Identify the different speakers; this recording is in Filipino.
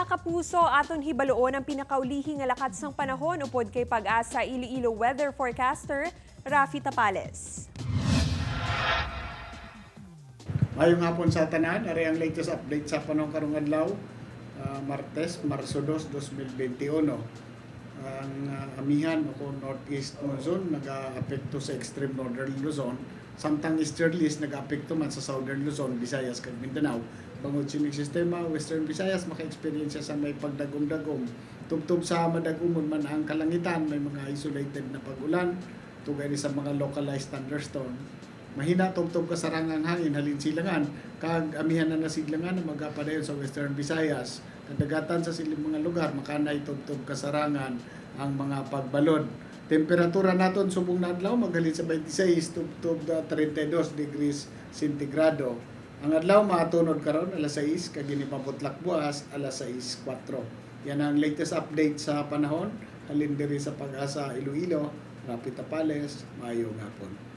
Speaker 1: Mga kapuso, aton hibaloon ang pinakaulihing nga lakat sang panahon upod kay Pag-asa Iloilo weather forecaster Rafi Tapales.
Speaker 2: Ngayong hapon sa tanan, ari ang latest update sa panahon karong adlaw, Martes, Marso 2, 2021. Ang amihan o northeast monsoon nag-aapekto sa extreme northern Luzon, samtang easterlies nag-aapekto man sa southern Luzon, Visayas kag Mindanao. Bangod sining sistema, Western Visayas maka-experience sa may pagdagom-dagom. Tubtob sa madagumon man ang kalangitan, may mga isolated na pag-ulan, tugay sa mga localized thunderstorm. Mahina tubtob kasarangang hangin halin silangan, kag amihan na nasidlangan na magapadayon sa Western Visayas. Kadagatan sa siling mga lugar makanay tubtob kasarangan ang mga pagbalod. Temperatura naton subong na adlaw maghalin sa 26 tubtob 32 degrees centigrado. Ang adlaw maatunod karon alas 6 kag ginipabutlak buas alas 6:04. Yan ang latest update sa panahon halin diri sa Pag-asa Iloilo. Rapi Tapales, maayong hapon.